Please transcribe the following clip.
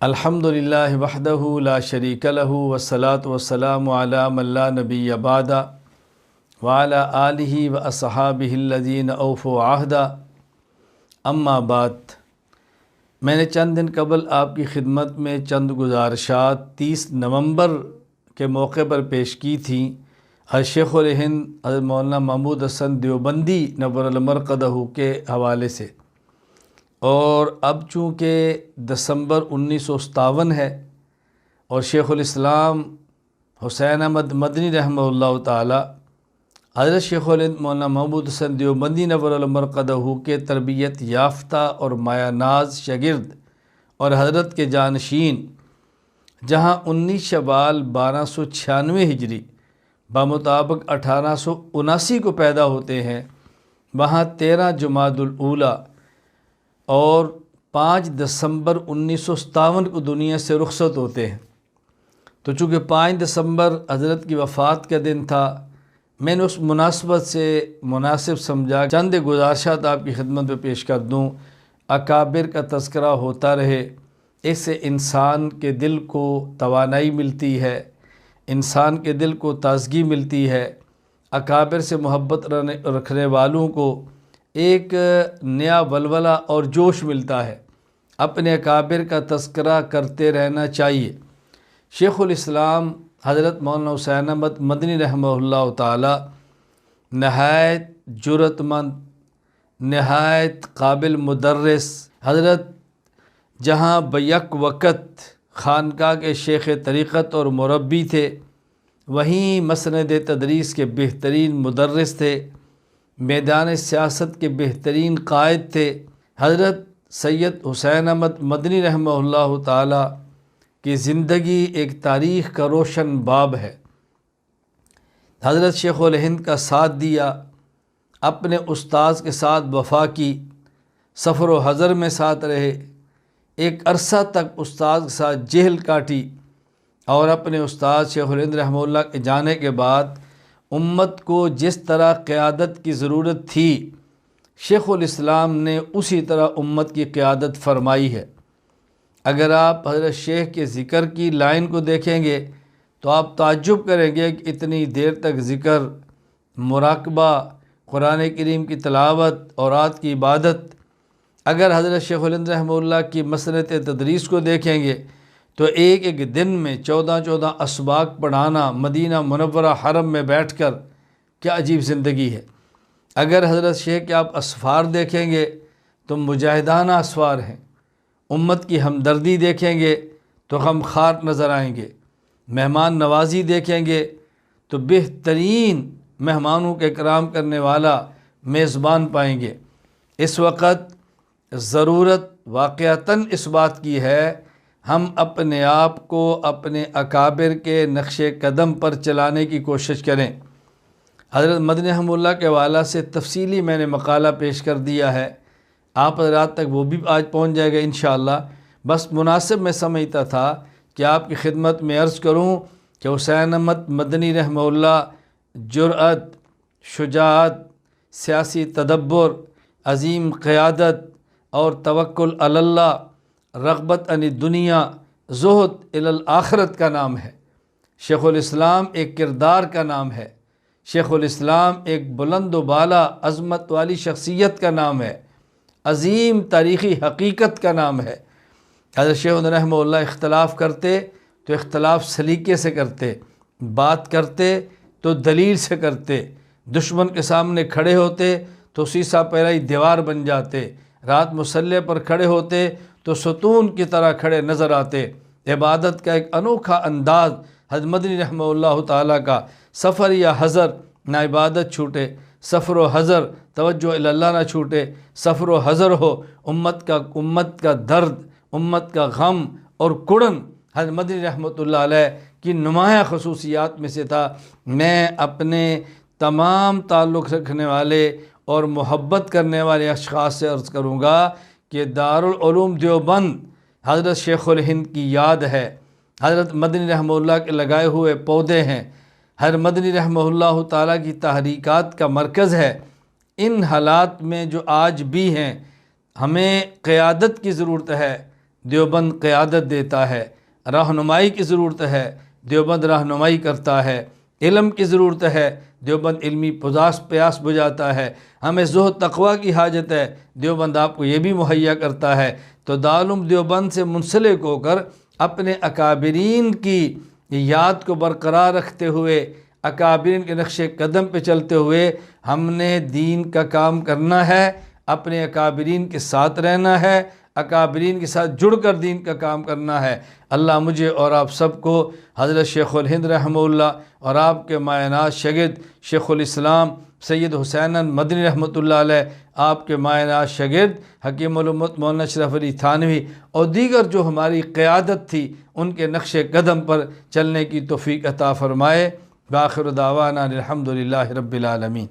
الحمدللہ وحدہ لا شریک لہ والصلاة والسلام علی من لا نبی بعدہ وعلی آلہ واصحابہ الذین اوفوا عہدہ اما بعد۔ میں نے چند دن قبل آپ کی خدمت میں چند گزارشات 30 نومبر کے موقع پر پیش کی تھیں شیخ الہند حضرت مولانا محمود حسن دیوبندی نور المرقدہ کے حوالے سے، اور اب چونکہ دسمبر 1957 ہے اور شیخ الاسلام حسین احمد مدنی رحمہ اللہ تعالی حضرت شیخ الہند مولانا محمود حسن دیوبندی نور المرقدہ کے تربیت یافتہ اور مایہ ناز شاگرد اور حضرت کے جانشین، جہاں 19 شوال 1296 ہجری بمطابق 1879 کو پیدا ہوتے ہیں، وہاں 13 جمادی الاولیٰ اور 5 دسمبر 1957 کو دنیا سے رخصت ہوتے ہیں۔ تو چونکہ 5 دسمبر حضرت کی وفات کا دن تھا، میں نے اس مناسبت سے مناسب سمجھا چند گزارشات آپ کی خدمت میں پیش کر دوں۔ اکابر کا تذکرہ ہوتا رہے، اس سے انسان کے دل کو توانائی ملتی ہے، انسان کے دل کو تازگی ملتی ہے۔ اکابر سے محبت رکھنے والوں کو ایک نیا ولولہ اور جوش ملتا ہے، اپنے اکابر کا تذکرہ کرتے رہنا چاہیے۔ شیخ الاسلام حضرت مولانا حسین احمد مدنی رحمہ اللہ تعالی نہایت جرأت مند، نہایت قابل مدرس، حضرت جہاں بیک وقت خانقاہ کے شیخ طریقت اور مربی تھے، وہیں مسند تدریس کے بہترین مدرس تھے، میدان سیاست کے بہترین قائد تھے۔ حضرت سید حسین احمد مدنی رحمہ اللہ تعالی کی زندگی ایک تاریخ کا روشن باب ہے۔ حضرت شیخ الہند کا ساتھ دیا، اپنے استاذ کے ساتھ وفا کی، سفر و حضر میں ساتھ رہے، ایک عرصہ تک استاذ کے ساتھ جہل کاٹی، اور اپنے استاذ شیخ الہند رحمہ اللہ کے جانے کے بعد امت کو جس طرح قیادت کی ضرورت تھی، شیخ الاسلام نے اسی طرح امت کی قیادت فرمائی ہے۔ اگر آپ حضرت شیخ کے ذکر کی لائن کو دیکھیں گے تو آپ تعجب کریں گے کہ اتنی دیر تک ذکر، مراقبہ، قرآن کریم کی تلاوت، اوراد کی عبادت۔ اگر حضرت شیخ الہند رحمہ اللہ کی مسند تدریس کو دیکھیں گے تو ایک ایک دن میں 14 اسباق پڑھانا مدینہ منورہ حرم میں بیٹھ کر، کیا عجیب زندگی ہے۔ اگر حضرت شیخ کے آپ اسفار دیکھیں گے تو مجاہدانہ اسفار ہیں، امت کی ہمدردی دیکھیں گے تو غمخوار نظر آئیں گے، مہمان نوازی دیکھیں گے تو بہترین مہمانوں کے اکرام کرنے والا میزبان پائیں گے۔ اس وقت ضرورت واقعتاً اس بات کی ہے ہم اپنے آپ کو اپنے اکابر کے نقش قدم پر چلانے کی کوشش کریں۔ حضرت مدنی رحمہ اللہ کے حوالہ سے تفصیلی میں نے مقالہ پیش کر دیا ہے، آپ حضرات تک وہ بھی آج پہنچ جائے گا انشاءاللہ۔ بس مناسب میں سمجھتا تھا کہ آپ کی خدمت میں عرض کروں کہ حسین احمد مدنی رحمہ اللہ جرأت، شجاعت، سیاسی تدبر، عظیم قیادت اور توکل علی اللہ، رغبت عن دنیا، زہد الی الآخرت کا نام ہے۔ شیخ الاسلام ایک کردار کا نام ہے، شیخ الاسلام ایک بلند و بالا عظمت والی شخصیت کا نام ہے، عظیم تاریخی حقیقت کا نام ہے۔ حضرت شیخ رحمہ اللہ اختلاف کرتے تو اختلاف سلیقے سے کرتے، بات کرتے تو دلیل سے کرتے، دشمن کے سامنے کھڑے ہوتے تو سیسا پہرائی دیوار بن جاتے، رات مصلی پر کھڑے ہوتے تو ستون کی طرح کھڑے نظر آتے۔ عبادت کا ایک انوکھا انداز حضرت مدنی رحمہ اللہ تعالیٰ کا، سفر یا حضر نہ عبادت چھوٹے، سفر و حضر توجہ الی اللہ نہ چھوٹے، سفر و حضر ہو امت کا درد، امت کا غم اور کڑن حضرت مدنی رحمۃ اللہ علیہ کی نمایاں خصوصیات میں سے تھا۔ میں اپنے تمام تعلق رکھنے والے اور محبت کرنے والے اشخاص سے عرض کروں گا کہ دارالعلوم دیوبند حضرت شیخ الہند کی یاد ہے، حضرت مدنی رحمہ اللہ کے لگائے ہوئے پودے ہیں، حضرت مدنی رحمہ اللہ تعالیٰ کی تحریکات کا مرکز ہے۔ ان حالات میں جو آج بھی ہیں، ہمیں قیادت کی ضرورت ہے، دیوبند قیادت دیتا ہے، رہنمائی کی ضرورت ہے، دیوبند رہنمائی کرتا ہے، علم کی ضرورت ہے، دیوبند علمی پیاس بجھاتا ہے، ہمیں زہد تقوی کی حاجت ہے، دیوبند آپ کو یہ بھی مہیا کرتا ہے۔ تو دارالعلوم دیوبند سے منسلک ہو کر اپنے اکابرین کی یاد کو برقرار رکھتے ہوئے، اکابرین کے نقش قدم پہ چلتے ہوئے ہم نے دین کا کام کرنا ہے، اپنے اکابرین کے ساتھ رہنا ہے، اکابرین کے ساتھ جڑ کر دین کا کام کرنا ہے۔ اللہ مجھے اور آپ سب کو حضرت شیخ الہند رحمہ اللہ اور آپ کے مایہ ناز شاگرد شیخ الاسلام سید حسین مدنی رحمۃ اللہ علیہ، آپ کے مایہ ناز شاگرد حکیم الامت مولانا اشرف علی تھانوی اور دیگر جو ہماری قیادت تھی ان کے نقش قدم پر چلنے کی توفیق عطا فرمائے۔ بآخر دعوانا الحمدللہ رب العالمین۔